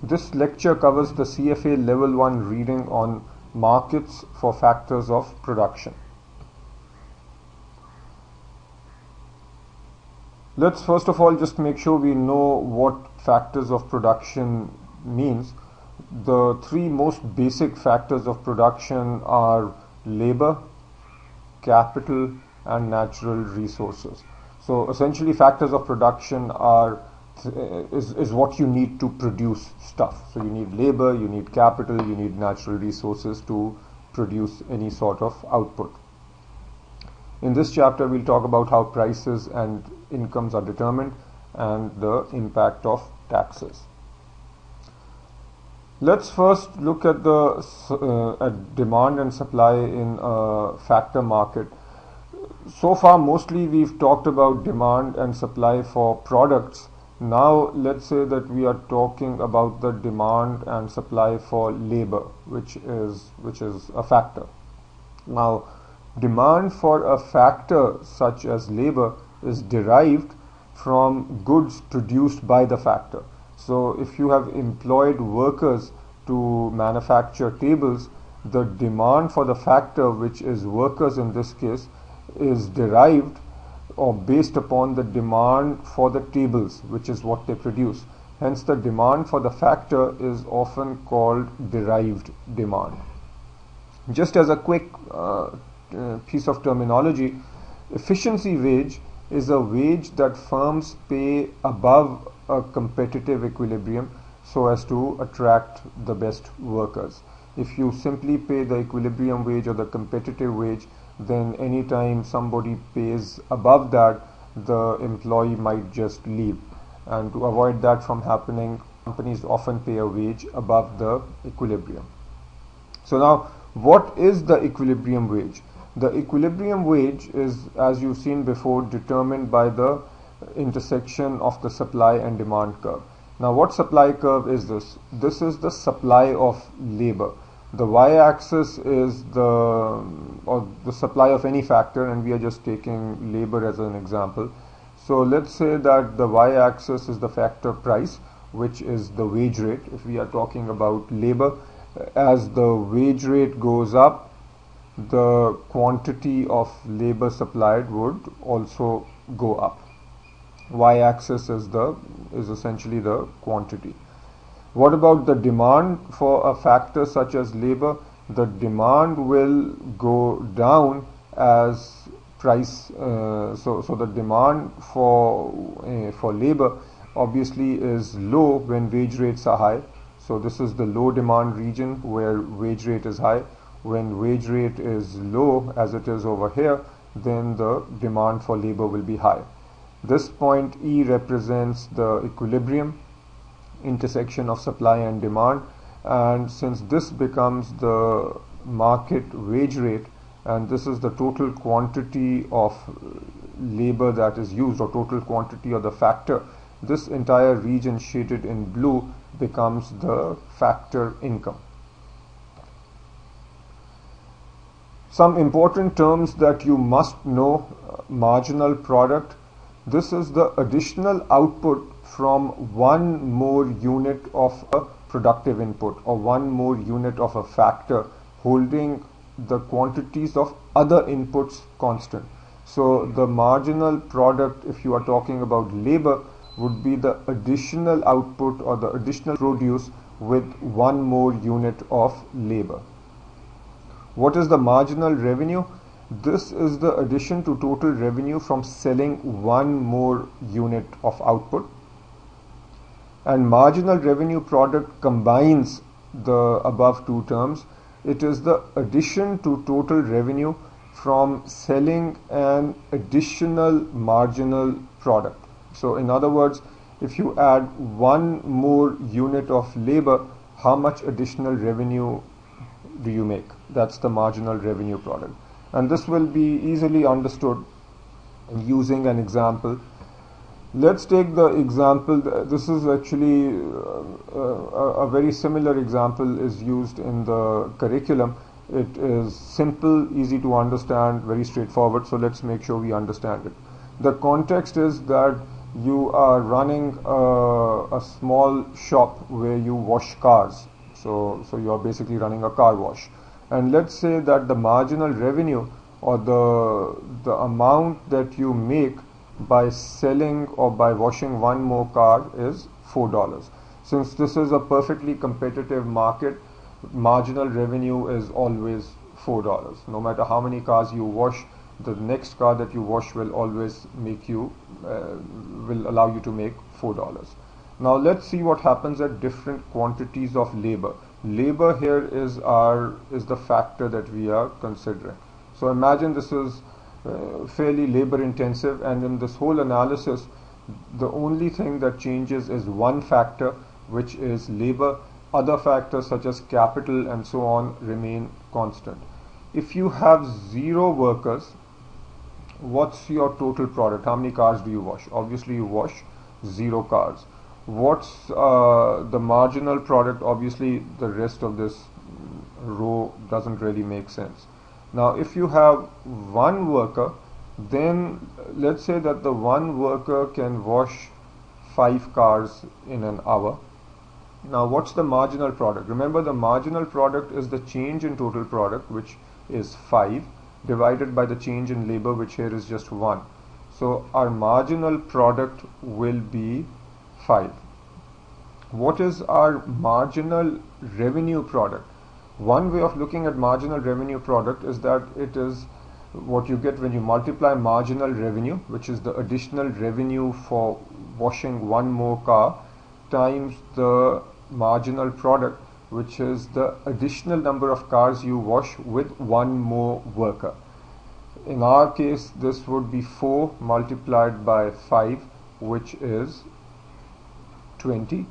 This lecture covers the CFA Level 1 reading on markets for factors of production. Let's first of all just make sure we know what factors of production means. The three most basic factors of production are labor, capital, and natural resources. So essentially factors of production are is what you need to produce stuff. So you need labor, you need capital, you need natural resources to produce any sort of output. In this chapter we'll talk about how prices and incomes are determined and the impact of taxes. Let's first look at the at demand and supply in a factor market. So far mostly we've talked about demand and supply for products. Now let's say that we are talking about the demand and supply for labor, which is a factor. Now demand for a factor such as labor is derived from goods produced by the factor. So if you have employed workers to manufacture tables, the demand for the factor, which is workers in this case, is derived or based upon the demand for the tables, which is what they produce. Hence the demand for the factor is often called derived demand. Just as a quick piece of terminology, efficiency wage is a wage that firms pay above a competitive equilibrium so as to attract the best workers. If you simply pay the equilibrium wage or the competitive wage, then anytime somebody pays above that, the employee might just leave. And to avoid that from happening, companies often pay a wage above the equilibrium. So now, what is the equilibrium wage? The equilibrium wage is, as you've seen before, determined by the intersection of the supply and demand curve. Now what supply curve is this? This is the supply of labor. The y-axis is the supply of any factor, and we are just taking labor as an example. So let's say that the y-axis is the factor price, which is the wage rate. If we are talking about labor, as the wage rate goes up, the quantity of labor supplied would also go up. Y-axis is essentially the quantity. What about the demand for a factor such as labor? The demand will go down as price. So the demand for labor obviously is low when wage rates are high. So this is the low demand region where wage rate is high. When wage rate is low, as it is over here, then the demand for labor will be high. This point E represents the equilibrium, intersection of supply and demand, and since this becomes the market wage rate and this is the total quantity of labor that is used, or total quantity of the factor, this entire region shaded in blue becomes the factor income. Some important terms that you must know: marginal product. This is the additional output from one more unit of a productive input or one more unit of a factor holding the quantities of other inputs constant. So the marginal product, if you are talking about labor, would be the additional output or the additional produce with one more unit of labor. What is the marginal revenue? This is the addition to total revenue from selling one more unit of output. And marginal revenue product combines the above two terms. It is the addition to total revenue from selling an additional marginal product. So in other words, if you add one more unit of labor, how much additional revenue do you make? That's the marginal revenue product. And this will be easily understood using an example. Let's take the example. This is actually a very similar example is used in the curriculum. It is simple, easy to understand, very straightforward. So let's make sure we understand it. The context is that you are running a small shop where you wash cars. So you are basically running a car wash. And let's say that the marginal revenue or the amount that you make by selling or by washing one more car is $4. Since this is a perfectly competitive market, marginal revenue is always $4. No matter how many cars you wash, the next car that you wash will always make you will allow you to make $4. Now let's see what happens at different quantities of labor. Labor here is the factor that we are considering. So imagine this is fairly labor intensive, and in this whole analysis the only thing that changes is one factor, which is labor. Other factors such as capital and so on remain constant. If you have 0 workers, what's your total product? How many cars do you wash? Obviously you wash 0 cars. What's the marginal product? Obviously the rest of this row doesn't really make sense. Now if you have 1 worker, then let's say that the 1 worker can wash 5 cars in an hour. Now what's the marginal product? Remember, the marginal product is the change in total product, which is 5, divided by the change in labor, which here is just 1. So our marginal product will be 5. What is our marginal revenue product? One way of looking at marginal revenue product is that it is what you get when you multiply marginal revenue, which is the additional revenue for washing 1 more car, times the marginal product, which is the additional number of cars you wash with 1 more worker. In our case, this would be 4 multiplied by 5, which is 20.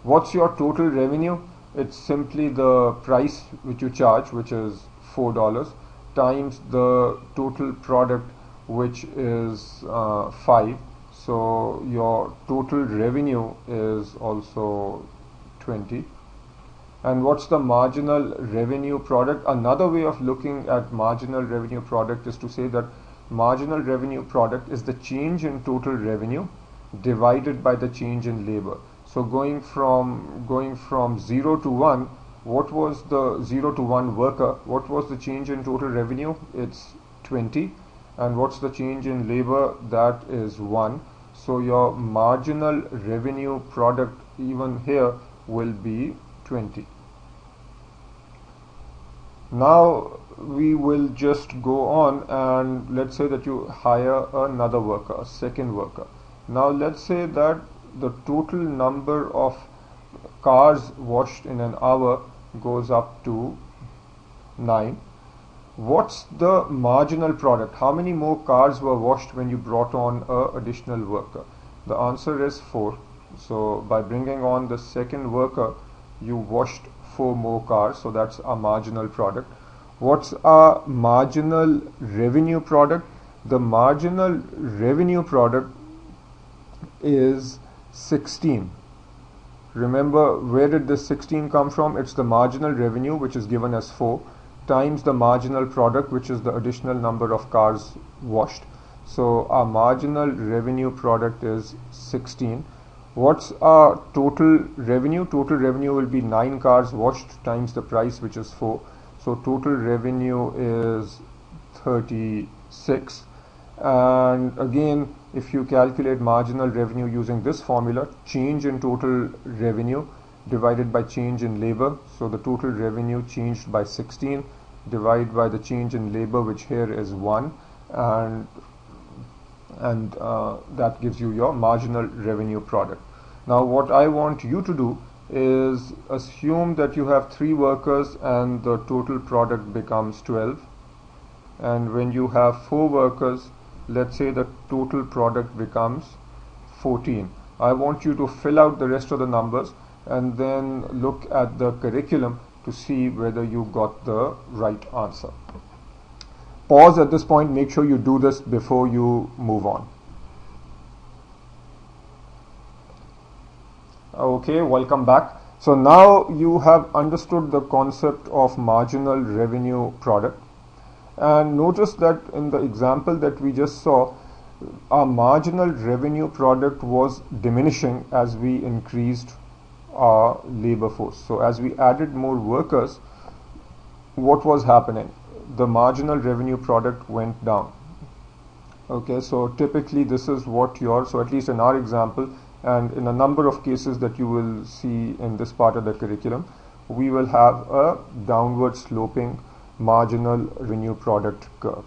What's your total revenue? It's simply the price which you charge, which is $4, times the total product, which is 5. So your total revenue is also 20. And what's the marginal revenue product? Another way of looking at marginal revenue product is to say that marginal revenue product is the change in total revenue divided by the change in labor. So going from 0 to 1, what was the 0 to 1 worker? What was the change in total revenue? It's 20. And what's the change in labor? That is 1. So your marginal revenue product even here will be 20. Now we will just go on, and let's say that you hire another worker, a second worker. Now let's say that the total number of cars washed in an hour goes up to 9. What's the marginal product? How many more cars were washed when you brought on an additional worker? The answer is 4. So by bringing on the second worker, you washed 4 more cars, so that's our marginal product. What's our marginal revenue product? The marginal revenue product is 16. Remember, where did this 16 come from? It's the marginal revenue, which is given as 4, times the marginal product, which is the additional number of cars washed. So our marginal revenue product is 16. What's our total revenue? Total revenue will be 9 cars washed times the price, which is 4. So total revenue is 36. And again, if you calculate marginal revenue using this formula, change in total revenue divided by change in labor. So the total revenue changed by 16, divided by the change in labor, which here is 1, and that gives you your marginal revenue product. Now what I want you to do is assume that you have 3 workers and the total product becomes 12. And when you have 4 workers, let's say the total product becomes 14. I want you to fill out the rest of the numbers and then look at the curriculum to see whether you got the right answer. Pause at this point, make sure you do this before you move on. Okay, welcome back. So now you have understood the concept of marginal revenue product. And notice that in the example that we just saw, our marginal revenue product was diminishing as we increased our labor force. So as we added more workers, what was happening? The marginal revenue product went down. Okay, so typically this is what so at least in our example, and in a number of cases that you will see in this part of the curriculum, we will have a downward sloping marginal revenue product curve.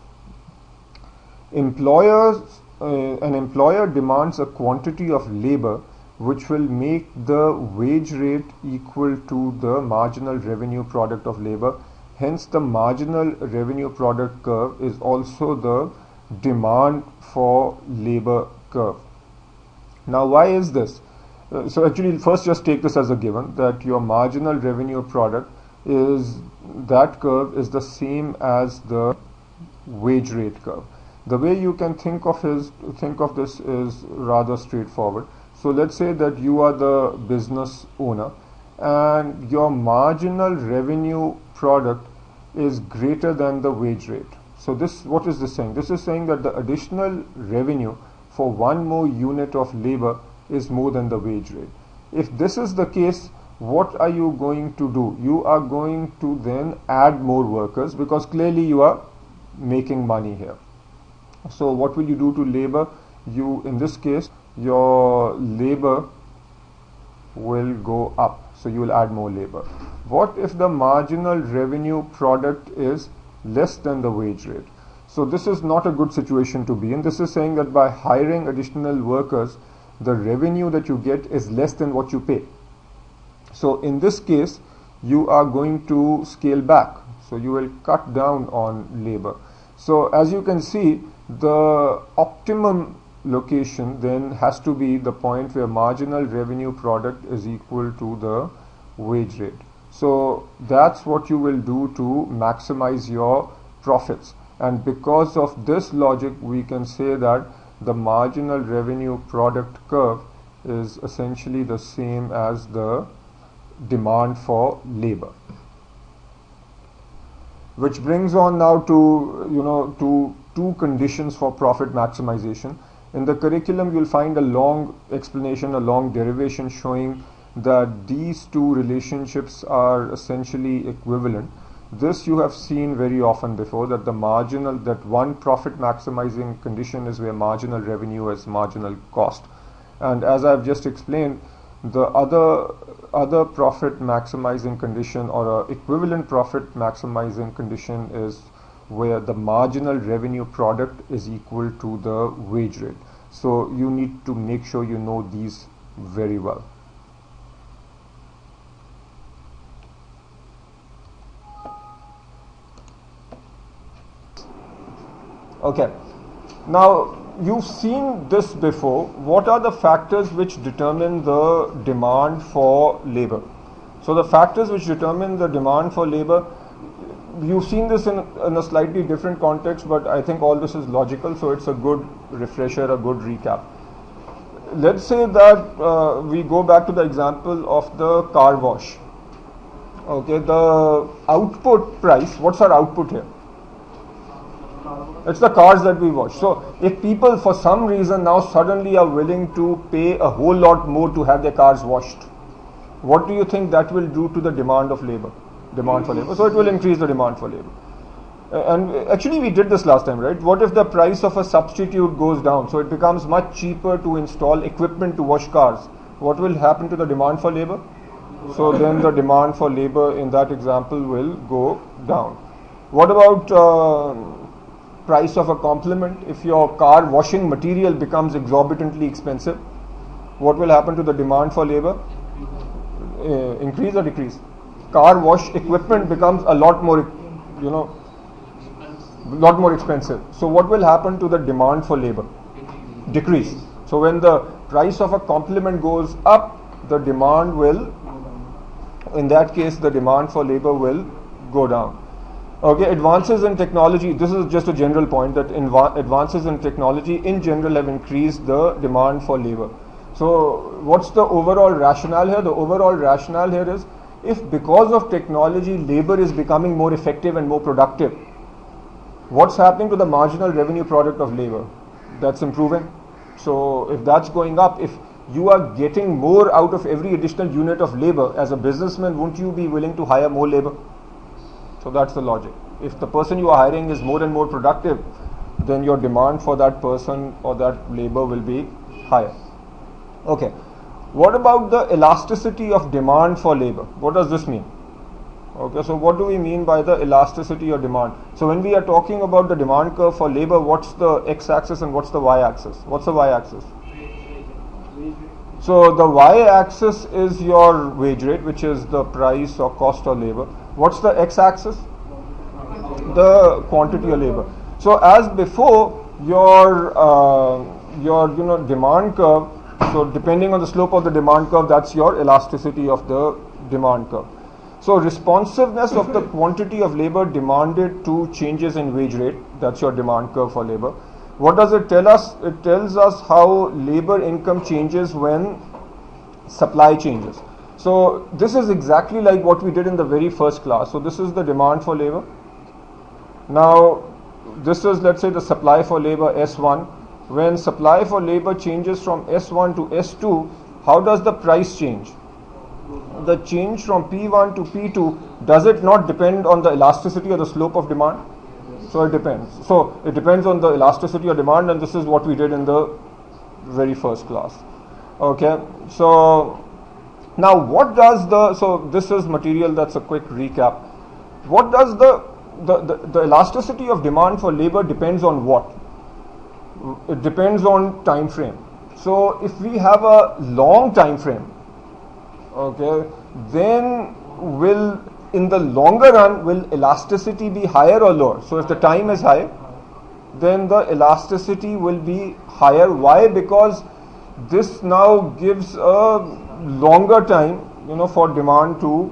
An employer demands a quantity of labor which will make the wage rate equal to the marginal revenue product of labor. Hence, the marginal revenue product curve is also the demand for labor curve. Now, why is this? So actually, first just take this as a given that your marginal revenue product that curve is the same as the wage rate curve. The way you can think of this is rather straightforward. So let's say that you are the business owner and your marginal revenue product is greater than the wage rate. So what is this saying? This is saying that the additional revenue for one more unit of labor is more than the wage rate. If this is the case, what are you going to do? You are going to then add more workers because clearly you are making money here. So what will you do to labor? In this case, your labor will go up. So you will add more labor. What if the marginal revenue product is less than the wage rate? So this is not a good situation to be in. This is saying that by hiring additional workers, the revenue that you get is less than what you pay. So in this case, you are going to scale back. So you will cut down on labor. So as you can see, the optimum location then has to be the point where marginal revenue product is equal to the wage rate. So that's what you will do to maximize your profits. And because of this logic, we can say that the marginal revenue product curve is essentially the same as the demand for labor. Which brings on now to two conditions for profit maximization. In the curriculum, you'll find a long explanation, a long derivation showing that these two relationships are essentially equivalent. This you have seen very often before, that that one profit maximizing condition is where marginal revenue is marginal cost. And as I've just explained, the other profit maximizing condition or a equivalent profit maximizing condition is where the marginal revenue product is equal to the wage rate. So you need to make sure you know these very well. Okay, now you've seen this before. What are the factors which determine the demand for labor? So the factors which determine the demand for labor, you've seen this in a slightly different context, but I think all this is logical, so it's a good refresher, a good recap. Let's say that we go back to the example of the car wash. Okay, the output price, what's our output here? It's the cars that we wash. So if people for some reason now suddenly are willing to pay a whole lot more to have their cars washed, what do you think that will do to the demand for labor? So it will increase the demand for labor. And actually we did this last time, right? What if the price of a substitute goes down? So it becomes much cheaper to install equipment to wash cars. What will happen to the demand for labor? So then the demand for labor in that example will go down. What about price of a complement? If your car washing material becomes exorbitantly expensive, what will happen to the demand for labor? Increase or decrease? Car wash equipment becomes a lot more, lot more expensive. So what will happen to the demand for labor? Decrease. So when the price of a complement goes up, the demand will, in that case, the demand for labor will go down. Okay, advances in technology, this is just a general point that advances in technology in general have increased the demand for labor. So what's the overall rationale here? The overall rationale here is, if because of technology labor is becoming more effective and more productive, what's happening to the marginal revenue product of labor? that's improving. So if that's going up, if you are getting more out of every additional unit of labor, as a businessman, won't you be willing to hire more labor? So that's the logic. If the person you are hiring is more and more productive, then your demand for that person or that labor will be higher. Okay. What about the elasticity of demand for labor? What does this mean? Okay, so what do we mean by the elasticity of demand? So when we are talking about the demand curve for labor, what's the x-axis and what's the y-axis? What's the y-axis? So the y-axis is your wage rate, which is the price or cost of labor. What's the x-axis? The quantity of labor. So as before, your demand curve. So depending on the slope of the demand curve, that's your elasticity of the demand curve. So responsiveness of the quantity of labor demanded to changes in wage rate, that's your demand curve for labor. What does it tell us? It tells us how labor income changes when supply changes. So this is exactly like what we did in the very first class. So this is the demand for labor. Now this is, let's say, the supply for labor S1. When supply for labor changes from S1 to S2, how does the price change? The change from P1 to P2, does it not depend on the elasticity or the slope of demand? So it depends. So it depends on the elasticity of demand, and this is what we did in the very first class. Okay, so now what does so this is material, that's a quick recap. What does the elasticity of demand for labor depends on what? It depends on time frame. So if we have a long time frame, okay, then in the longer run, will elasticity be higher or lower? So if the time is high, then the elasticity will be higher. Why? Because this now gives a longer time, for demand to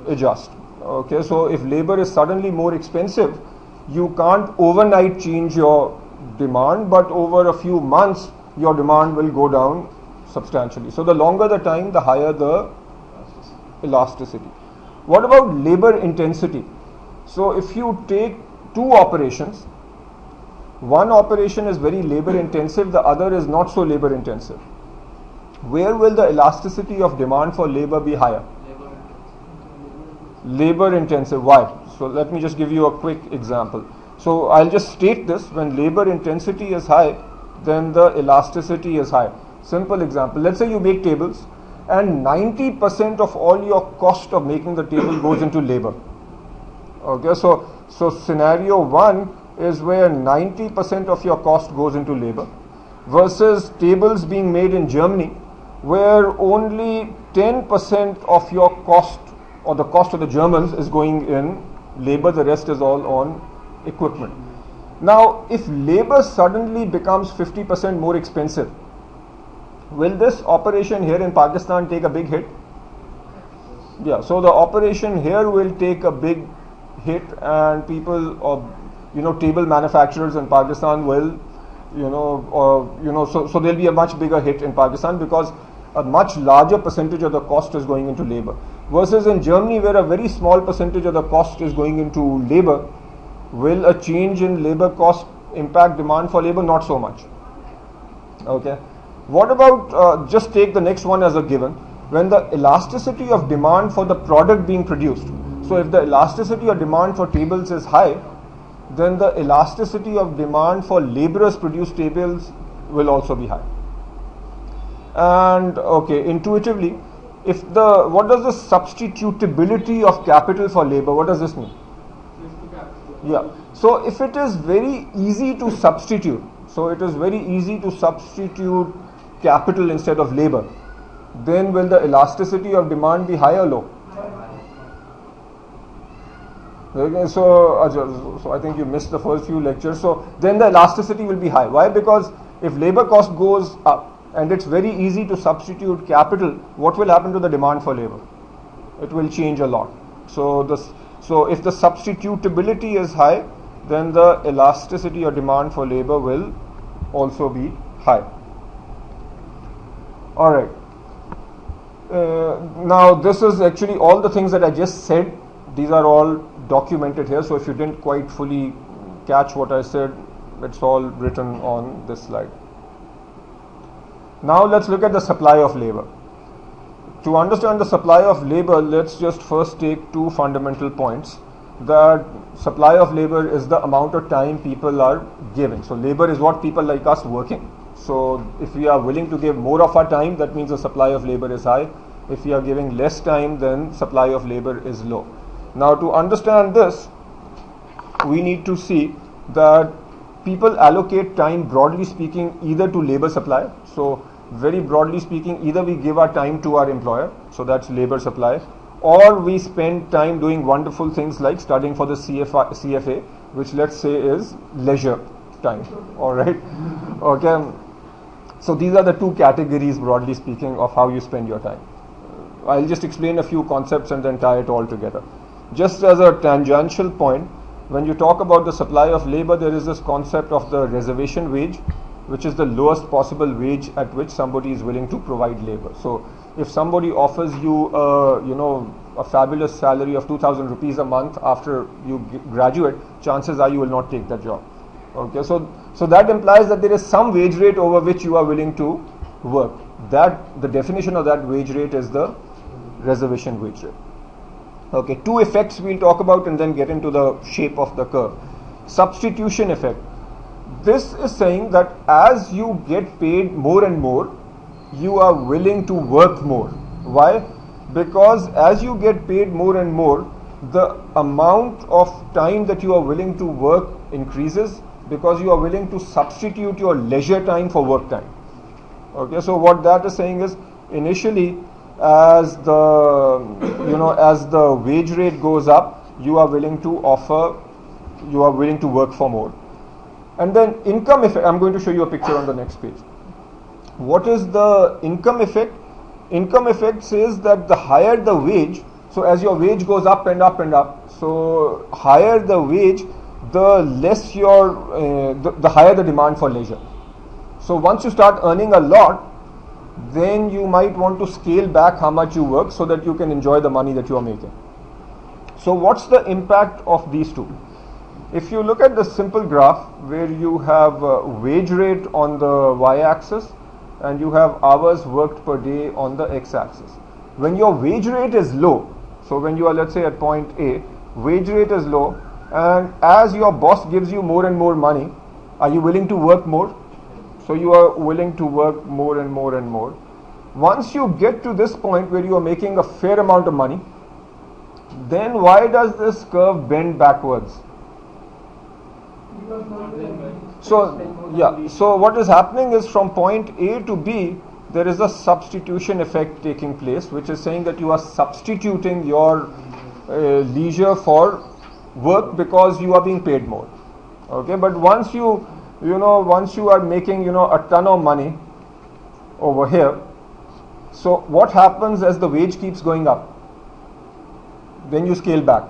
adjust. Okay, so if labor is suddenly more expensive, you can't overnight change your demand, but over a few months, your demand will go down substantially. So the longer the time, the higher the elasticity. What about labor intensity? So if you take two operations, one operation is very labor intensive, the other is not so labor intensive. Where will the elasticity of demand for labor be higher? Labor intensive. Why? So let me just give you a quick example. So I'll just state this: when labor intensity is high, then the elasticity is high. Simple example. Let's say you make tables and 90% of all your cost of making the table goes into labor. Okay, so scenario 1 is where 90% of your cost goes into labor, versus tables being made in Germany where only 10% of your cost, or the cost of the Germans, is going in labor, the rest is all on equipment. Now if labor suddenly becomes 50% more expensive, will this operation here in Pakistan take a big hit? Yeah, so the operation here will take a big hit, and people, or table manufacturers in Pakistan will, so there'll be a much bigger hit in Pakistan, because a much larger percentage of the cost is going into labor, versus in Germany where a very small percentage of the cost is going into labor. Will a change in labor cost impact demand for labor? Not so much. Okay. What about, just take the next one as a given, when the elasticity of demand for the product being produced. So if the elasticity of demand for tables is high, then the elasticity of demand for laborers produced tables will also be high. And okay, intuitively, what does the substitutability of capital for labor, what does this mean? Yeah, so if it is very easy to substitute, capital instead of labor, then will the elasticity of demand be high or low? Okay, so I think you missed the first few lectures. So then the elasticity will be high. Why? Because if labor cost goes up and it's very easy to substitute capital, what will happen to the demand for labor? It will change a lot. So if the substitutability is high, then the elasticity or demand for labor will also be high. Alright. Now this is actually all the things that I just said. These are all documented here. So if you didn't quite fully catch what I said, It's all written on this slide. Now let's look at the supply of labor. To understand the supply of labor, let's just first take two fundamental points. That supply of labor is the amount of time people are giving. So labor is what people like us working. So if we are willing to give more of our time, that means the supply of labor is high. If we are giving less time, then supply of labor is low. Now to understand this, we need to see that people allocate time, broadly speaking, either to labor supply. So very broadly speaking, either we give our time to our employer, so that's labor supply, or we spend time doing wonderful things like studying for the CFA, which let's say is leisure time. All right. Okay. So these are the two categories, broadly speaking, of how you spend your time. I'll just explain a few concepts and then tie it all together. Just as a tangential point, when you talk about the supply of labor, there is this concept of the reservation wage, which is the lowest possible wage at which somebody is willing to provide labor. So if somebody offers you a fabulous salary of 2,000 rupees a month after you graduate, chances are you will not take that job. Okay, so that implies that there is some wage rate over which you are willing to work. That the definition of that wage rate is the reservation wage rate. Okay, two effects we'll talk about and then get into the shape of the curve. Substitution effect. This is saying that as you get paid more and more, you are willing to work more. Why? Because as you get paid more and more, the amount of time that you are willing to work increases, because you are willing to substitute your leisure time for work time. Okay, so what that is saying is, initially, as the wage rate goes up, you are willing to work for more. And then income effect, I'm going to show you a picture on the next page. What is the income effect? Income effect says that the higher the wage, so as your wage goes up and up and up, so higher the wage, the less the higher the demand for leisure. So once you start earning a lot, then you might want to scale back how much you work so that you can enjoy the money that you are making. So what's the impact of these two? If you look at the simple graph where you have wage rate on the y-axis and you have hours worked per day on the x-axis. When your wage rate is low, so when you are, let's say, at point A, wage rate is low, and as your boss gives you more and more money, are you willing to work more? So you are willing to work more and more and more. Once you get to this point where you are making a fair amount of money, then why does this curve bend backwards? So what is happening is, from point A to B, there is a substitution effect taking place, which is saying that you are substituting your leisure for work because you are being paid more. Okay, but once you are making a ton of money over here, so what happens as the wage keeps going up? Then you scale back.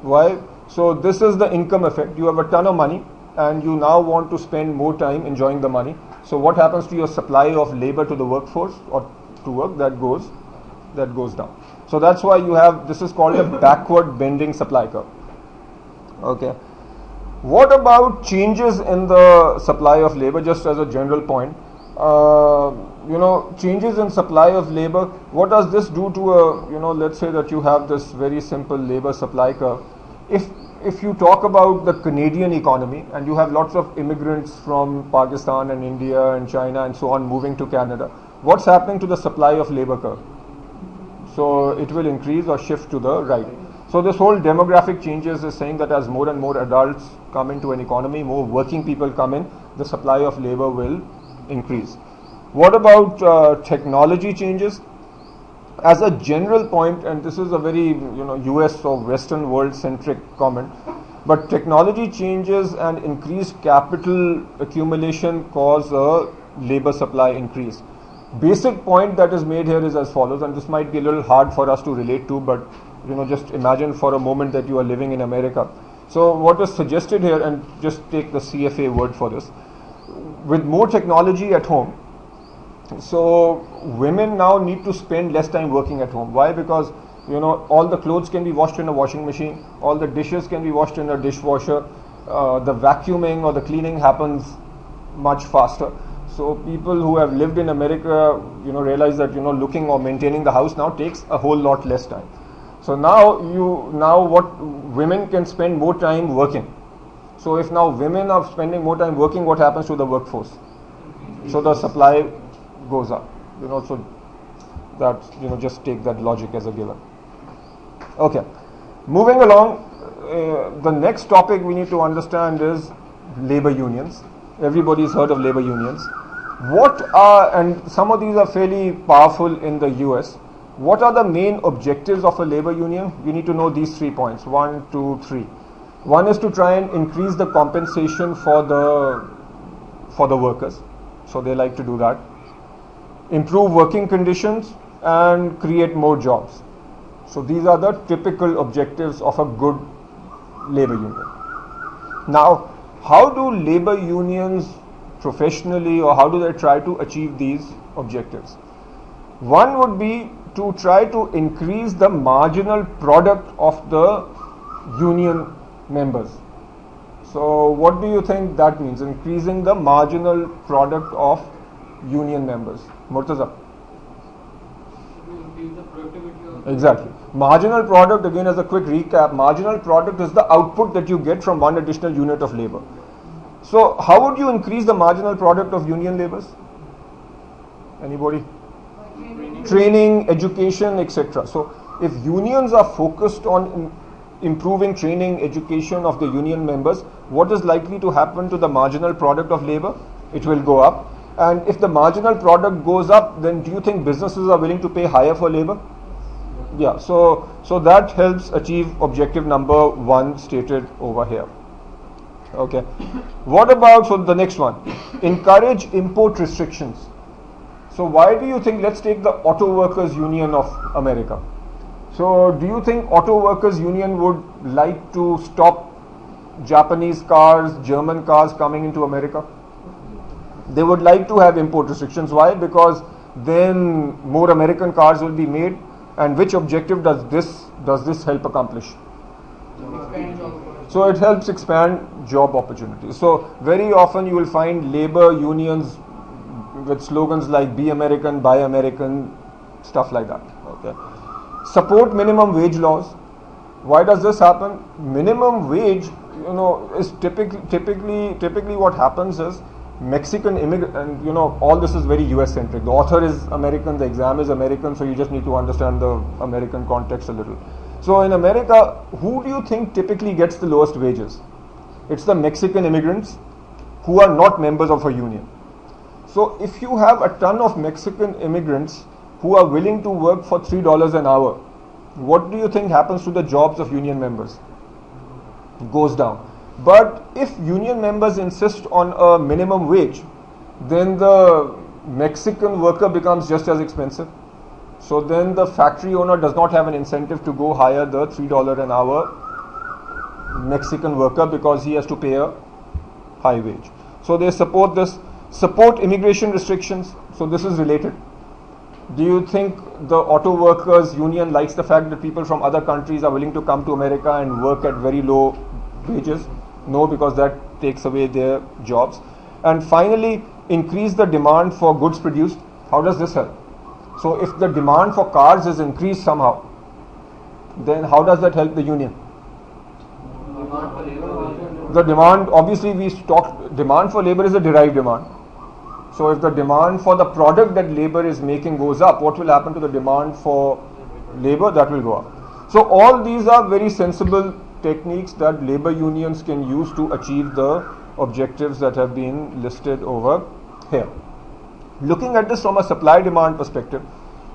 Why? So this is the income effect. You have a ton of money and you now want to spend more time enjoying the money. So what happens to your supply of labor to the workforce or to work? That goes down. So that's why you have, this is called a backward bending supply curve. Okay. What about changes in the supply of labor? Just as a general point, changes in supply of labor. What does this do to let's say that you have this very simple labor supply curve. If you talk about the Canadian economy and you have lots of immigrants from Pakistan and India and China and so on moving to Canada, what's happening to the supply of labor curve? So it will increase or shift to the right. So this whole demographic changes is saying that as more and more adults come into an economy, more working people come in, the supply of labor will increase. What about technology changes? As a general point, and this is a very US or Western world centric comment, but technology changes and increased capital accumulation cause a labor supply increase. Basic point that is made here is as follows, and this might be a little hard for us to relate to, but just imagine for a moment that you are living in America. So what is suggested here, and just take the CFA word for this, with more technology at home, so women now need to spend less time working at home. Why? Because all the clothes can be washed in a washing machine, all the dishes can be washed in a dishwasher, the vacuuming or the cleaning happens much faster. So people who have lived in America, realize that looking or maintaining the house now takes a whole lot less time. So now what women can spend more time working. So if now women are spending more time working, what happens to the workforce? So the supply goes up. So that just take that logic as a given. Okay, moving along. The next topic we need to understand is labor unions. Everybody's heard of labor unions. What are, and some of these are fairly powerful in the US, what are the main objectives of a labor union? We need to know these 3 points. 1, 2, 3. One is to try and increase the compensation for the workers. So they like to do that. Improve working conditions and create more jobs. So these are the typical objectives of a good labor union. Now, how do labor unions professionally, or how do they try to achieve these objectives? One would be to try to increase the marginal product of the union members. So what do you think that means? Increasing the marginal product of union members. Murtaza? Increase the productivity of Exactly. Marginal product, again as a quick recap, marginal product is the output that you get from one additional unit of labor. So how would you increase the marginal product of union laborers? Anybody? Training, education, etc. So if unions are focused on improving training, education of the union members, what is likely to happen to the marginal product of labor? It will go up. And if the marginal product goes up, then do you think businesses are willing to pay higher for labor? Yeah, so that helps achieve objective number 1 stated over here. Okay. What about, so the next one, encourage import restrictions. So why do you think, let's take the Auto Workers Union of America. So do you think Auto Workers Union would like to stop Japanese cars, German cars coming into America? They would like to have import restrictions. Why? Because then more American cars will be made. And which objective does this help accomplish? So it helps expand job opportunities. So very often you will find labor unions with slogans like "Be American, Buy American," stuff like that. Okay. Support minimum wage laws. Why does this happen? Minimum wage, is typically what happens is Mexican immigrant, and all this is very US centric. The author is American, the exam is American, so you just need to understand the American context a little. So in America, who do you think typically gets the lowest wages? It's the Mexican immigrants who are not members of a union. So if you have a ton of Mexican immigrants who are willing to work for $3 an hour, what do you think happens to the jobs of union members? It goes down. But if union members insist on a minimum wage, then the Mexican worker becomes just as expensive. So then the factory owner does not have an incentive to go hire the $3 an hour Mexican worker because he has to pay a high wage. So they support this. Support immigration restrictions. So this is related. Do you think the Auto Workers Union likes the fact that people from other countries are willing to come to America and work at very low wages? No, because that takes away their jobs. And finally, increase the demand for goods produced. How does this help? So if the demand for cars is increased somehow, then how does that help the union? The demand, obviously we talked, demand for labor is a derived demand. So if the demand for the product that labor is making goes up, what will happen to the demand for labor? That will go up. So all these are very sensible techniques that labor unions can use to achieve the objectives that have been listed over here. Looking at this from a supply-demand perspective,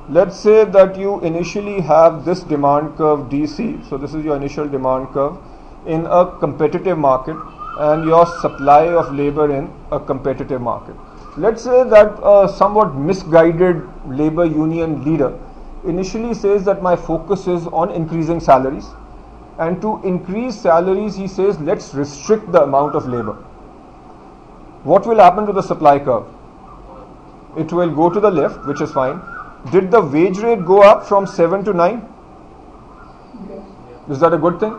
let's say that you initially have this demand curve DC, so this is your initial demand curve in a competitive market and your supply of labor in a competitive market. Let's say that a somewhat misguided labor union leader initially says that my focus is on increasing salaries, and to increase salaries he says let's restrict the amount of labor. What will happen to the supply curve? It will go to the left, which is fine. Did the wage rate go up from 7 to 9? Yes. Is that a good thing?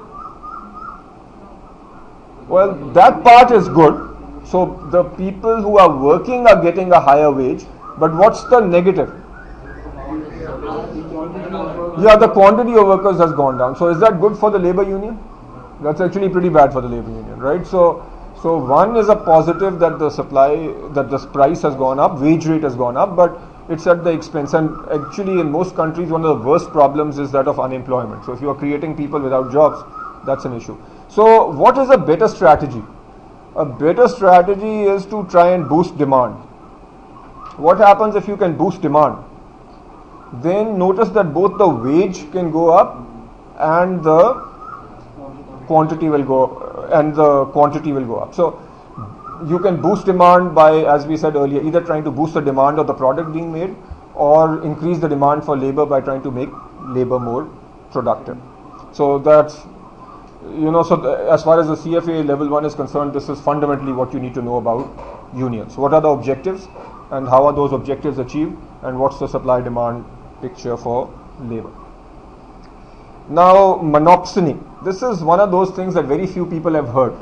Well, that part is good. So the people who are working are getting a higher wage, but what's the negative? Yeah, the quantity of workers has gone down. So is that good for the labor union? That's actually pretty bad for the labor union, right? So one is a positive that the price has gone up, wage rate has gone up, but it's at the expense. And actually, in most countries, one of the worst problems is that of unemployment. So if you are creating people without jobs, that's an issue. So what is a better strategy? A better strategy is to try and boost demand. What happens if you can boost demand? Then notice that both the wage can go up and the quantity will go up. So you can boost demand by, as we said earlier, either trying to boost the demand of the product being made or increase the demand for labor by trying to make labor more productive. So that's, as far as the CFA Level 1 is concerned, this is fundamentally what you need to know about unions. What are the objectives and how are those objectives achieved, and what's the supply demand picture for labor. Now, monopsony. This is one of those things that very few people have heard,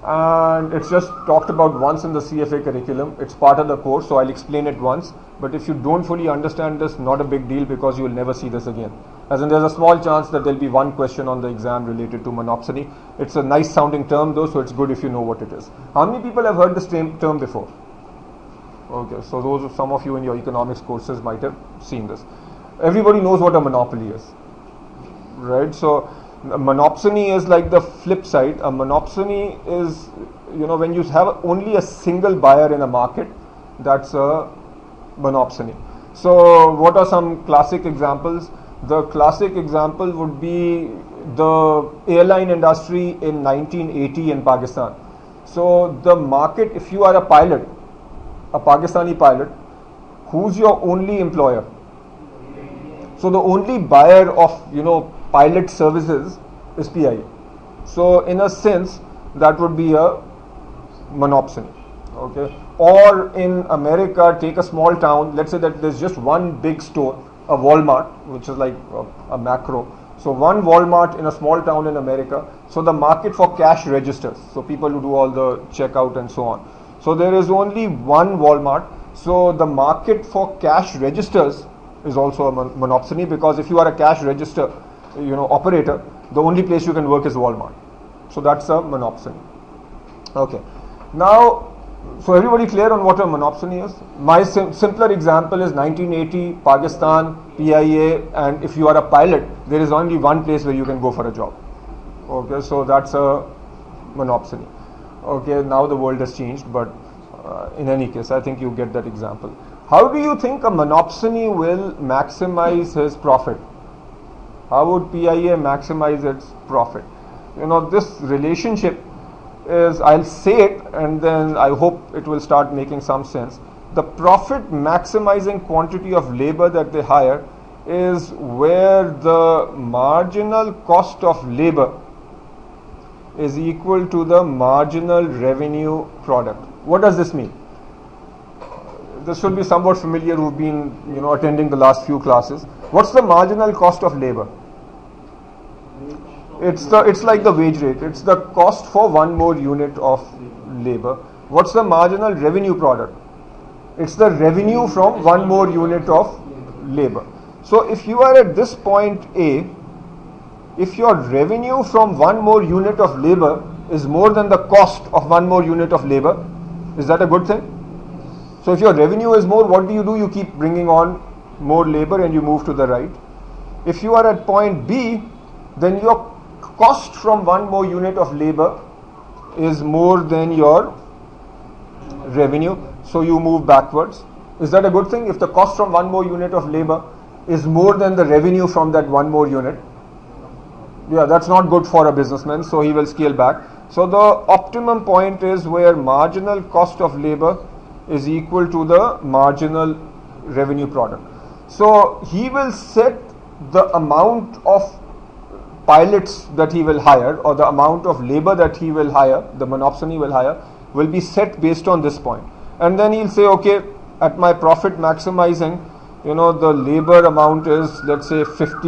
and it's just talked about once in the CFA curriculum. It's part of the course, so I'll explain it once, but if you don't fully understand this, not a big deal, because you will never see this again. As in, there's a small chance that there'll be one question on the exam related to monopsony. It's a nice sounding term though, so it's good if you know what it is. How many people have heard this term before? Okay, so some of you in your economics courses might have seen this. Everybody knows what a monopoly is, right? So monopsony is like the flip side. A monopsony is, when you have only a single buyer in a market, that's a monopsony. So what are some classic examples? The classic example would be the airline industry in 1980 in Pakistan. So the market, if you are a pilot, a Pakistani pilot, who's your only employer? So the only buyer of, pilot services is PIA. So in a sense, that would be a monopsony. Okay. Or in America, take a small town, let's say that there's just one big store, a Walmart, which is like a macro. So one Walmart in a small town in America. So the market for cash registers, so people who do all the checkout and so on. So there is only one Walmart. So the market for cash registers is also a monopsony, because if you are a cash register, operator, the only place you can work is Walmart. So that's a monopsony. Okay. Now, so everybody clear on what a monopsony is? My simpler example is 1980, Pakistan, PIA, and if you are a pilot, there is only one place where you can go for a job. Okay, so that's a monopsony. Okay, now the world has changed, but in any case, I think you get that example. How do you think a monopsony will maximize his profit? How would PIA maximize its profit? This relationship is, I'll say it and then I hope it will start making some sense. The profit maximizing quantity of labor that they hire is where the marginal cost of labor is equal to the marginal revenue product. What does this mean? This should be somewhat familiar who've been attending the last few classes. What's the marginal cost of labor? It's like the wage rate. It's the cost for one more unit of labor. What's the marginal revenue product? It's the revenue from one more unit of labor. So if you are at this point A, if your revenue from one more unit of labor is more than the cost of one more unit of labor, is that a good thing? So if your revenue is more, what do? You keep bringing on more labor and you move to the right. If you are at point B, then your cost from one more unit of labor is more than your revenue, so you move backwards. Is that a good thing? If the cost from one more unit of labor is more than the revenue from that one more unit, yeah, that's not good for a businessman, so he will scale back. So the optimum point is where marginal cost of labor is equal to the marginal revenue product. So he will set the amount of pilots that he will hire, or the amount of labor that he will hire, the monopsony will hire, will be set based on this point. And then he'll say, okay, at my profit maximizing, the labor amount is, let's say, 50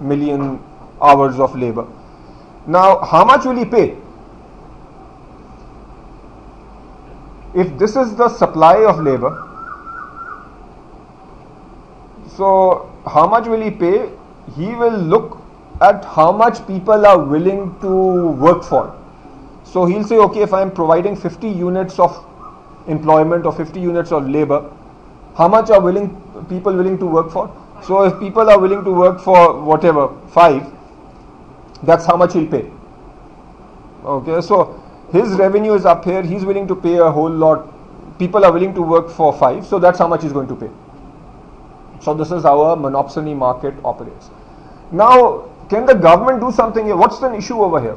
million hours of labor. Now, how much will he pay? if this is the supply of labor, so how much will he pay? He will look at how much people are willing to work for. So he'll say, okay, if I am providing 50 units of employment or 50 units of labor, how much are people willing to work for? So if people are willing to work for whatever, 5, that's how much he'll pay. Okay, so his revenue is up here, he's willing to pay a whole lot. People are willing to work for 5, so that's how much he's going to pay. So this is how a monopsony market operates. Now, can the government do something here? What's the issue over here?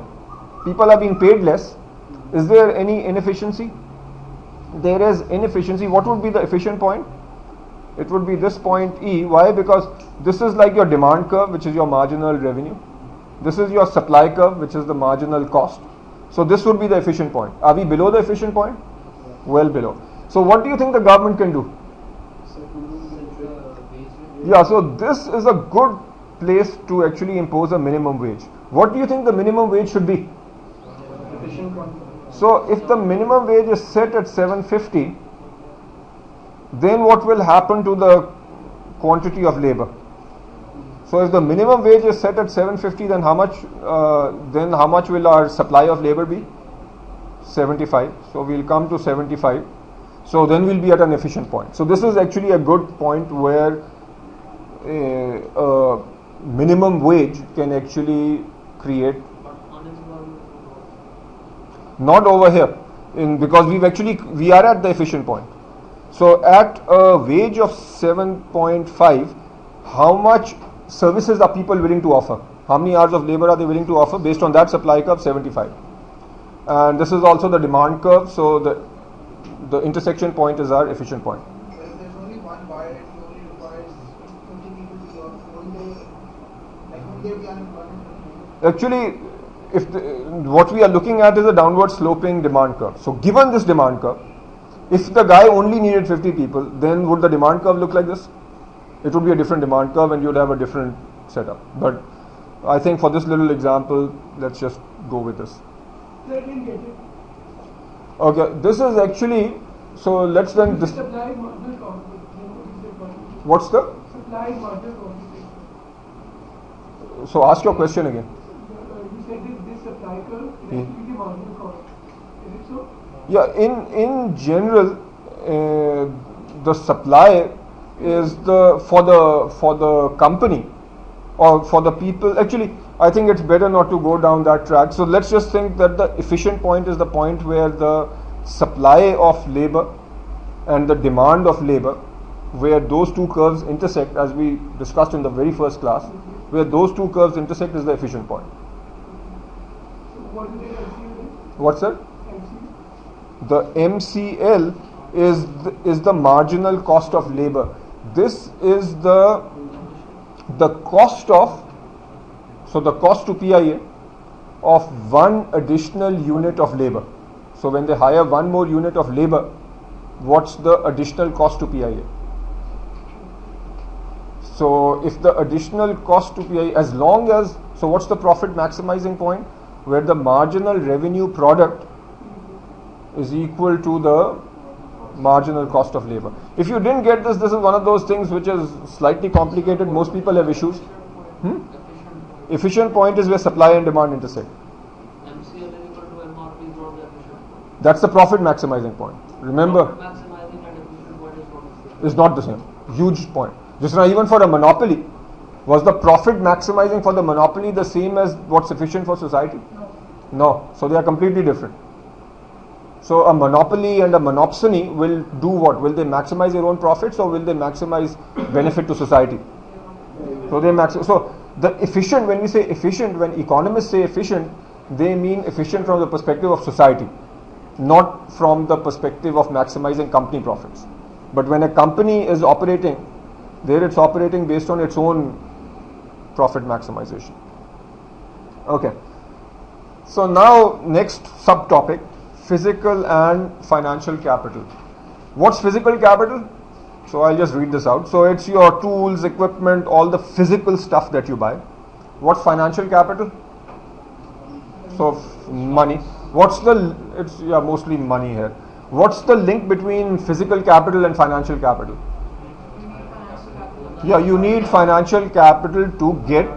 People are being paid less. Is there any inefficiency? There is inefficiency. What would be the efficient point? It would be this point E. Why? Because this is like your demand curve, which is your marginal revenue. This is your supply curve, which is the marginal cost. So this would be the efficient point. Are we below the efficient point? Well below. So what do you think the government can do? Yeah, so this is a good place to actually impose a minimum wage. What do you think the minimum wage should be? So if the minimum wage is set at 750, then what will happen to the quantity of labor? So if the minimum wage is set at 750, then how much will our supply of labor be? 75. So we'll come to 75. So then we'll be at an efficient point. So this is actually a good point where a minimum wage can actually create. Not over here, because we are at the efficient point. So at a wage of 7.5, how much services are people willing to offer? How many hours of labor are they willing to offer? Based on that supply curve, 75. And this is also the demand curve, so the intersection point is our efficient point. So if there's only one buyer, it only requires 20 people to work whole day, like whole day we are employment. Actually, what we are looking at is a downward sloping demand curve. So given this demand curve, if the guy only needed 50 people, then would the demand curve look like this? It would be a different demand curve and you would have a different setup. But I think for this little example, let's just go with this. I didn't get it. Okay, this is actually, so let's then this. Supply marginal cost. What's the? Supply marginal cost. So ask your question again. You said this supply curve is actually the marginal cost. Is it so? Yeah, in general, the supply is for the company or for the people. Actually, I think it's better not to go down that track. So let's just think that the efficient point is the point where the supply of labor and the demand of labor, where those two curves intersect, as we discussed in the very first class, where those two curves intersect is the efficient point. So what is the MCL? What's that? MCL? The MCL is the marginal cost of labor. This is the cost of, so the cost to PIA of one additional unit of labor. So when they hire one more unit of labor, what's the additional cost to PIA? So if the additional cost to PIA, as long as, so what's the profit maximizing point? Where the marginal revenue product is equal to the marginal cost of labor. If you didn't get this, this is one of those things which is slightly complicated. Most people have issues. Efficient point is where supply and demand intersect. MCL is equal to MRP is not the efficient point. That's the profit maximizing point. Remember, Maximizing and efficient point is not the same. Huge point. Just now, even for a monopoly, was the profit maximizing for the monopoly the same as what's efficient for society? No. So they are completely different. So a monopoly and a monopsony will do what? Will they maximize their own profits or will they maximize benefit to society? So they maximize. So the efficient, when we say efficient, when economists say efficient, they mean efficient from the perspective of society, not from the perspective of maximizing company profits. But when a company is operating, there it's operating based on its own profit maximization. Okay. So now next subtopic, physical and financial capital. What's physical capital? So I'll just read this out. So it's your tools, equipment, all the physical stuff that you buy. What's financial capital? So money. It's mostly money here. What's the link between physical capital and financial capital? Yeah, you need financial capital to get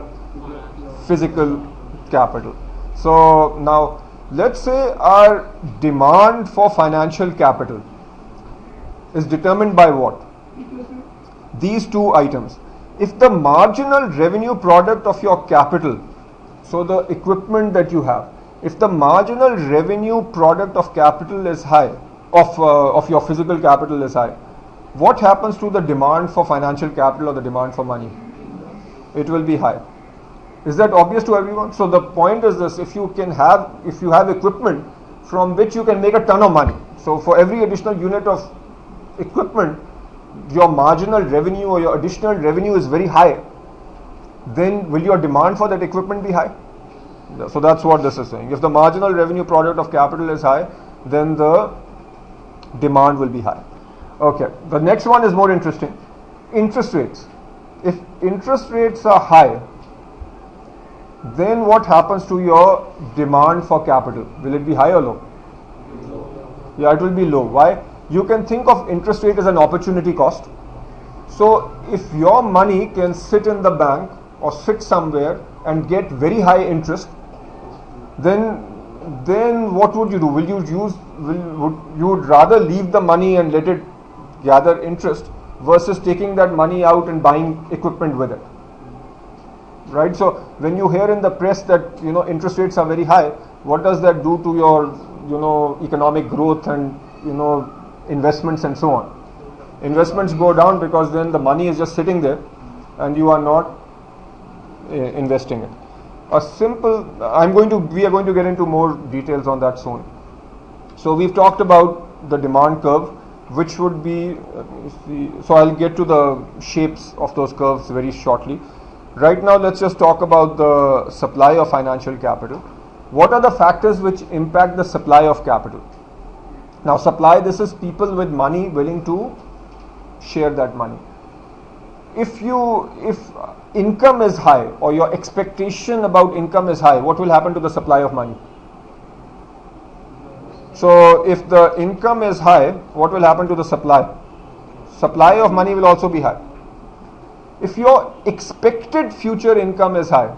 physical capital. So now let's say our demand for financial capital is determined by what? These two items. If the marginal revenue product of your capital, so the equipment that you have, if the marginal revenue product of capital is high, of your physical capital is high, what happens to the demand for financial capital or the demand for money? It will be high. Is that obvious to everyone? So the point is this: if you have equipment from which you can make a ton of money, so for every additional unit of equipment, your marginal revenue or your additional revenue is very high, then will your demand for that equipment be high? So that's what this is saying. If the marginal revenue product of capital is high, then the demand will be high. Okay, the next one is more interesting. Interest rates. If interest rates are high, then what happens to your demand for capital? Will it be high or low? Yeah, it will be low. Why? You can think of interest rate as an opportunity cost. So if your money can sit in the bank or sit somewhere and get very high interest, then what would you do? You would rather leave the money and let it gather interest versus taking that money out and buying equipment with it. Right? So when you hear in the press that interest rates are very high, what does that do to your economic growth and investments and so on? Investments go down because then the money is just sitting there and you are not investing it. We are going to get into more details on that soon. So we've talked about the demand curve, which would be, so I'll get to the shapes of those curves very shortly. Right now, let's just talk about the supply of financial capital. What are the factors which impact the supply of capital? Now, supply, this is people with money willing to share that money. If income is high or your expectation about income is high, what will happen to the supply of money? So if the income is high, what will happen to the supply? Supply of money will also be high. If your expected future income is high,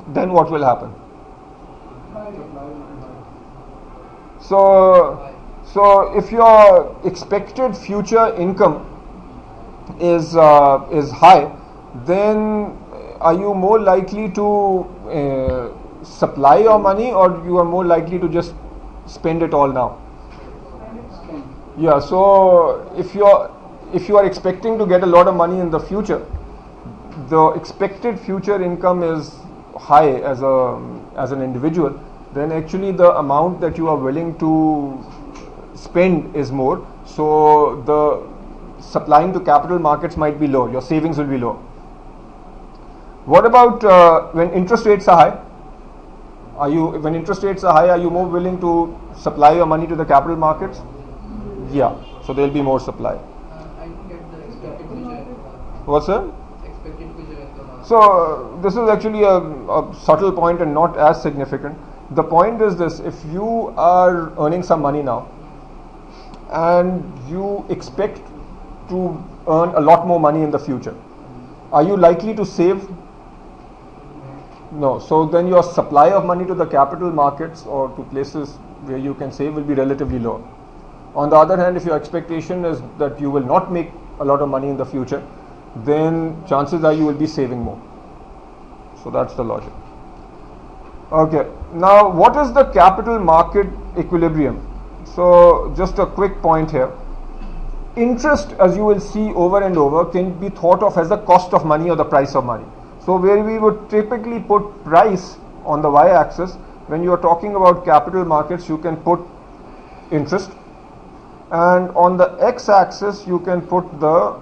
then what will happen? So if your expected future income is high, then are you more likely to supply your money, or you are more likely to just spend it all now? Yeah, so if you are expecting to get a lot of money in the future, the expected future income is high as an individual, then actually the amount that you are willing to spend is more. So the supplying to capital markets might be low, your savings will be low. What about when interest rates are high? When interest rates are high, are you more willing to supply your money to the capital markets? Yeah, so there will be more supply. I didn't get the expected future. What's that? Expected future income. So this is actually a subtle point and not as significant. The point is this: if you are earning some money now and you expect to earn a lot more money in the future, are you likely to save? No. So then your supply of money to the capital markets or to places where you can save will be relatively low. On the other hand, if your expectation is that you will not make a lot of money in the future, then chances are you will be saving more. So that's the logic. Okay, now what is the capital market equilibrium? So just a quick point here. Interest, as you will see over and over, can be thought of as the cost of money or the price of money. So where we would typically put price on the y-axis, when you are talking about capital markets, you can put interest, and on the x-axis you can put the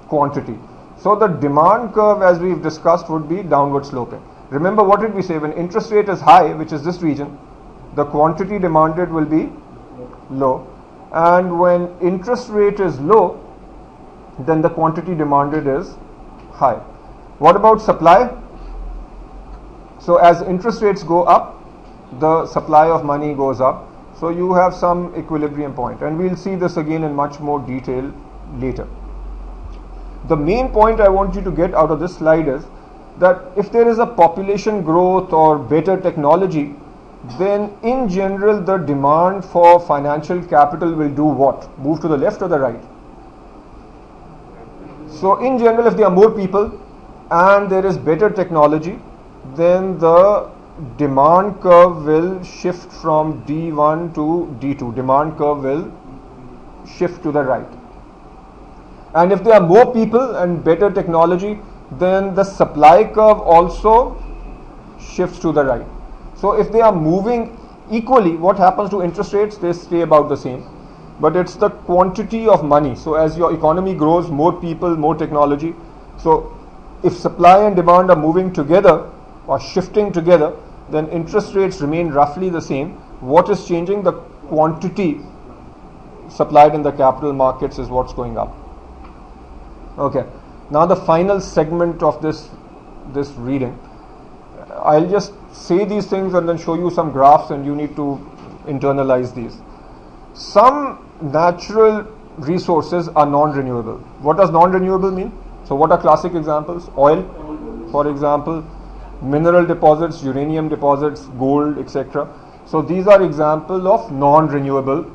quantity. So the demand curve, as we've discussed, would be downward sloping. Remember, what did we say? When interest rate is high, which is this region, the quantity demanded will be low, and when interest rate is low, then the quantity demanded is high. What about supply? So as interest rates go up, the supply of money goes up. So you have some equilibrium point, and we'll see this again in much more detail later. The main point I want you to get out of this slide is that if there is a population growth or better technology, then in general the demand for financial capital will do what? Move to the left or the right? So in general, if there are more people and there is better technology, then the demand curve will shift from D1 to D2. Demand curve will shift to the right. And if there are more people and better technology, then the supply curve also shifts to the right. So if they are moving equally, what happens to interest rates? They stay about the same. But it's the quantity of money. So as your economy grows, more people, more technology. So if supply and demand are moving together or shifting together, then interest rates remain roughly the same. What is changing? The quantity supplied in the capital markets is what's going up. Okay. Now the final segment of this reading. I'll just say these things and then show you some graphs, and you need to internalize these. Some natural resources are non-renewable. What does non-renewable mean? So what are classic examples? Oil, for example, mineral deposits, uranium deposits, gold, etc. So these are examples of non-renewable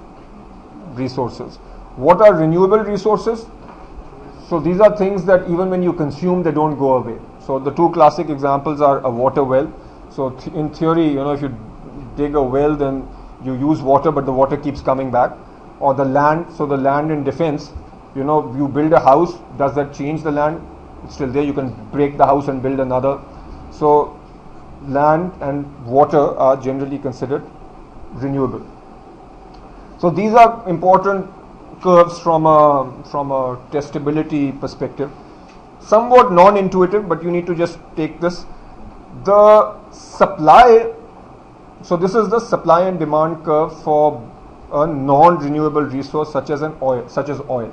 resources. What are renewable resources? So these are things that even when you consume, they don't go away. So the two classic examples are a water well. So in theory, if you dig a well, then you use water, but the water keeps coming back. Or the land. So the land in defense, you build a house. Does that change the land? It's still there. You can break the house and build another. So land and water are generally considered renewable. So these are important curves from a testability perspective. Somewhat non-intuitive, but you need to just take this. The supply, so this is the supply and demand curve for a non-renewable resource such as oil.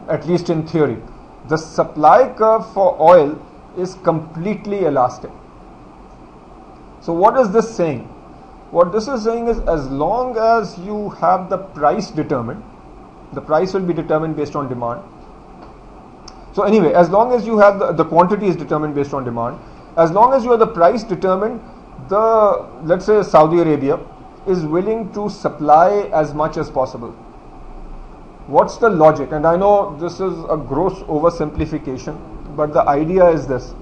At least in theory. The supply curve for oil is completely elastic. So what is this saying? What this is saying is, as long as you have the price determined, the price will be determined based on demand. So anyway, as long as you have the quantity is determined based on demand, as long as you have the price determined, let's say Saudi Arabia is willing to supply as much as possible. What's the logic? And I know this is a gross oversimplification, but the idea is this.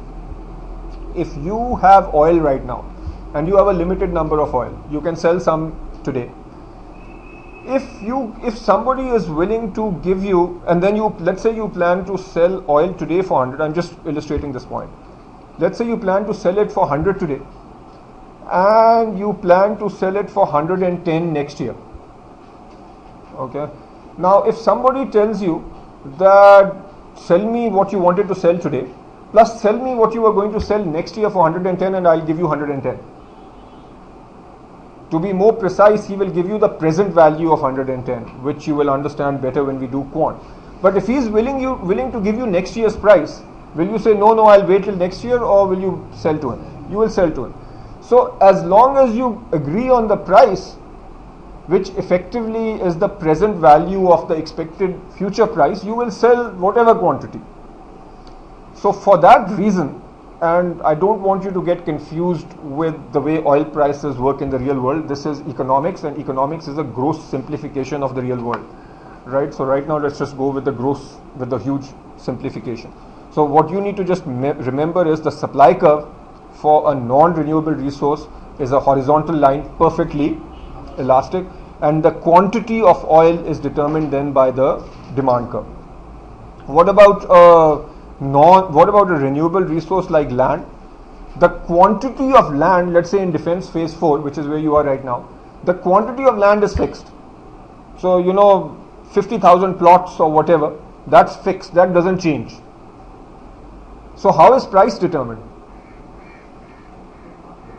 If you have oil right now, and you have a limited number of oil, you can sell some today. If somebody is willing to give you, and then let's say you plan to sell oil today for 100, I'm just illustrating this point. Let's say you plan to sell it for 100 today, and you plan to sell it for 110 next year. Okay. Now, if somebody tells you that sell me what you wanted to sell today, plus sell me what you are going to sell next year for 110, and I'll give you 110. To be more precise, he will give you the present value of 110, which you will understand better when we do quant. But if he is willing to give you next year's price, will you say, no, I'll wait till next year, or will you sell to him? You will sell to him. So as long as you agree on the price, which effectively is the present value of the expected future price, you will sell whatever quantity. So for that reason, and I don't want you to get confused with the way oil prices work in the real world. This is economics, and economics is a gross simplification of the real world, right? So right now, let's just go with the huge simplification. So what you need to just remember is the supply curve for a non-renewable resource is a horizontal line, perfectly elastic, and the quantity of oil is determined then by the demand curve. What about a renewable resource like land? The quantity of land, let's say in defense phase 4, which is where you are right now, the quantity of land is fixed. So 50,000 plots or whatever, that's fixed, that doesn't change. So how is price determined?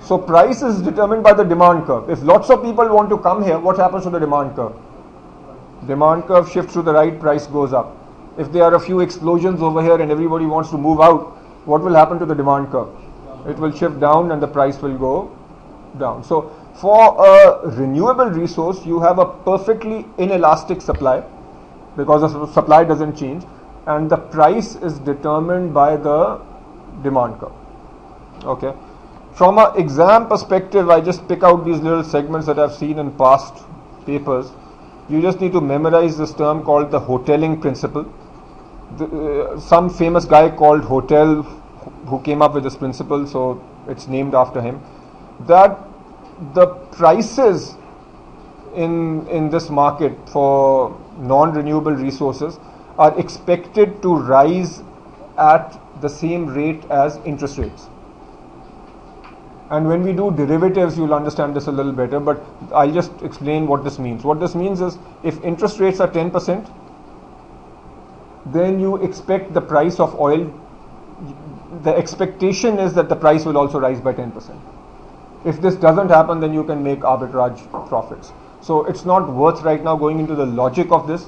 So price is determined by the demand curve. If lots of people want to come here, what happens to the demand curve? Demand curve shifts to the right, price goes up. If there are a few explosions over here and everybody wants to move out, what will happen to the demand curve? It will shift down and the price will go down. So for a renewable resource, you have a perfectly inelastic supply because the supply doesn't change, and the price is determined by the demand curve. Okay. From an exam perspective, I just pick out these little segments that I've seen in past papers. You just need to memorize this term called the hoteling principle. Some famous guy called Hotel who came up with this principle, so it's named after him. That the prices in this market for non-renewable resources are expected to rise at the same rate as interest rates. And when we do derivatives, you'll understand this a little better, but I'll just explain what this means. What this means is, if interest rates are 10%, then you expect the price of oil, the expectation is that the price will also rise by 10%. If this doesn't happen, then you can make arbitrage profits. So it's not worth right now going into the logic of this.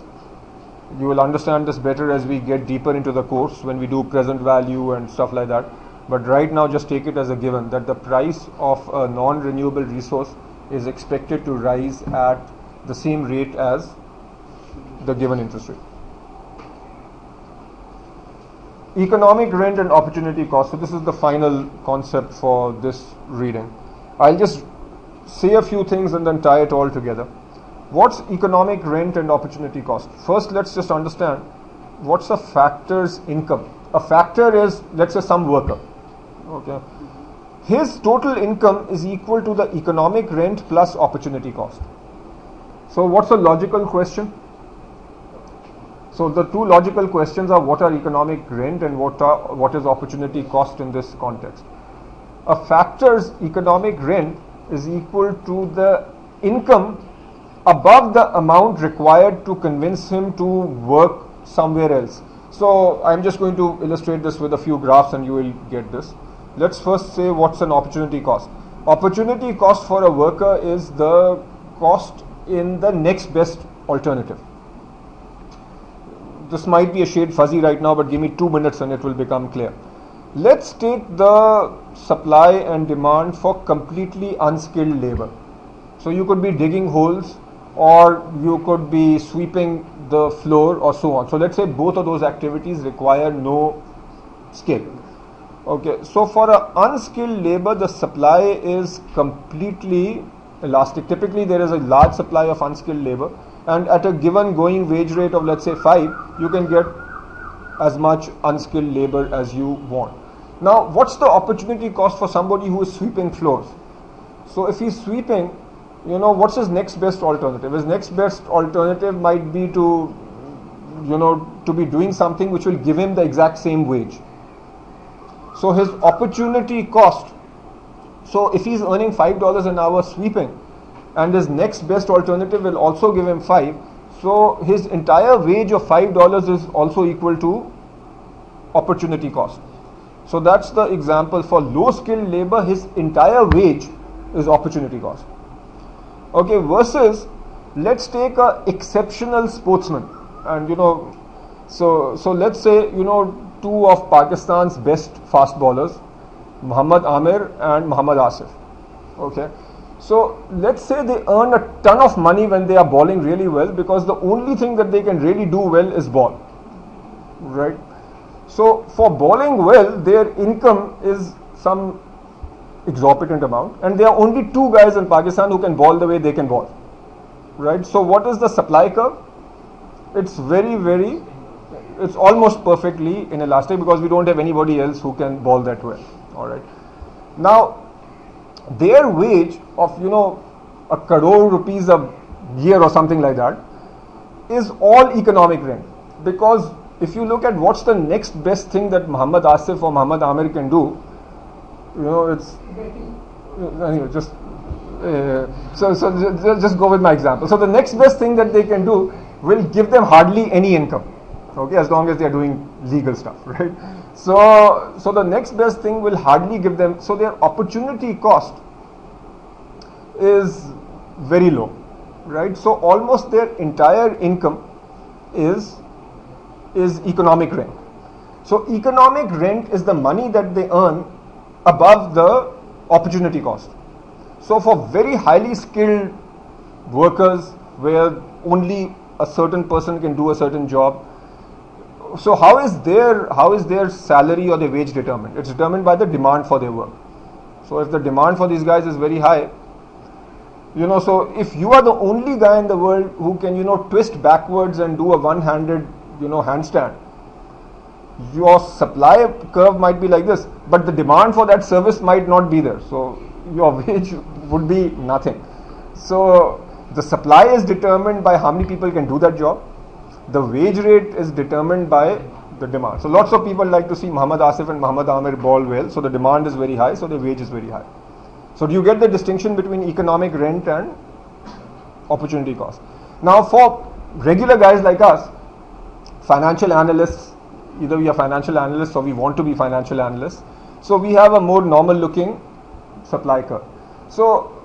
You will understand this better as we get deeper into the course, when we do present value and stuff like that. But right now, just take it as a given that the price of a non-renewable resource is expected to rise at the same rate as the given interest rate. Economic rent and opportunity cost. So this is the final concept for this reading. I'll just say a few things and then tie it all together. What's economic rent and opportunity cost? First, let's just understand what's a factor's income. A factor is, let's say, some worker. Okay. His total income is equal to the economic rent plus opportunity cost. So what's a logical question? So the two logical questions are, what are economic rent and what is opportunity cost in this context? A factor's economic rent is equal to the income above the amount required to convince him to work somewhere else. So I'm just going to illustrate this with a few graphs and you will get this. Let's first say what's an opportunity cost. Opportunity cost for a worker is the cost in the next best alternative. This might be a shade fuzzy right now, but give me 2 minutes and it will become clear. Let's take the supply and demand for completely unskilled labor. So you could be digging holes, or you could be sweeping the floor, or so on. So let's say both of those activities require no skill. Okay, so for an unskilled labor, the supply is completely elastic. Typically, there is a large supply of unskilled labor, and at a given going wage rate of, let's say, 5, you can get as much unskilled labor as you want. Now, what's the opportunity cost for somebody who is sweeping floors? So if he's sweeping, what's his next best alternative? His next best alternative might be to be doing something which will give him the exact same wage. So his opportunity cost, so if he's earning $5 an hour sweeping, and his next best alternative will also give him 5, so his entire wage of $5 is also equal to opportunity cost. So that's the example. For low skilled labor, his entire wage is opportunity cost. Okay, versus let's take a exceptional sportsman, and so let's say two of Pakistan's best fast bowlers, Muhammad Amir and Muhammad Asif. Okay, so let's say they earn a ton of money when they are bowling really well, because the only thing that they can really do well is bowl, right? So for bowling well, their income is some exorbitant amount, and there are only 2 guys in Pakistan who can bowl the way they can bowl, right? So what is the supply curve? It's it's almost perfectly inelastic, because we don't have anybody else who can bowl that well. All right. Now, their wage of a crore rupees a year or something like that is all economic rent, because if you look at what's the next best thing that Muhammad Asif or Muhammad Amir can do, it's anyway, just just go with my example. So the next best thing that they can do will give them hardly any income, okay, as long as they are doing legal stuff, right? So the next best thing will hardly give them, so their opportunity cost is very low, right? So almost their entire income is economic rent. So economic rent is the money that they earn above the opportunity cost. So for very highly skilled workers where only a certain person can do a certain job, so how is their salary or their wage determined? It's determined by the demand for their work. So if the demand for these guys is very high, so if you are the only guy in the world who can, twist backwards and do a one-handed, handstand, your supply curve might be like this, but the demand for that service might not be there. So your wage would be nothing. So the supply is determined by how many people can do that job. The wage rate is determined by the demand. So lots of people like to see Muhammad Asif and Muhammad Amir ball well. So the demand is very high, so the wage is very high. So do you get the distinction between economic rent and opportunity cost? Now for regular guys like us, financial analysts, either we are financial analysts or we want to be financial analysts, so we have a more normal looking supply curve. So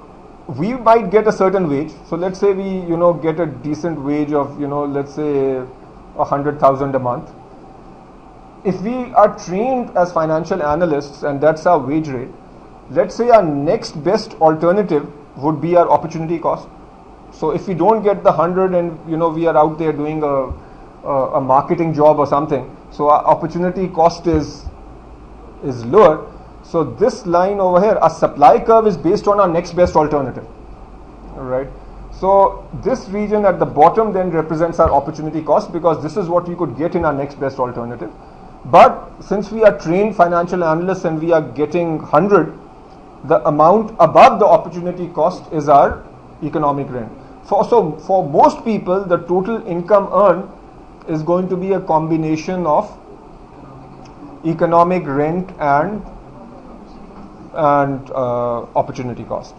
we might get a certain wage. So let's say we, get a decent wage of, let's say 100,000 a month. If we are trained as financial analysts and that's our wage rate, let's say our next best alternative would be our opportunity cost. So if we don't get the 100 and, we are out there doing a marketing job or something, so our opportunity cost is lower. So this line over here, our supply curve is based on our next best alternative. Alright. So this region at the bottom then represents our opportunity cost, because this is what we could get in our next best alternative. But since we are trained financial analysts and we are getting 100, the amount above the opportunity cost is our economic rent. So for most people, the total income earned is going to be a combination of economic rent and opportunity cost.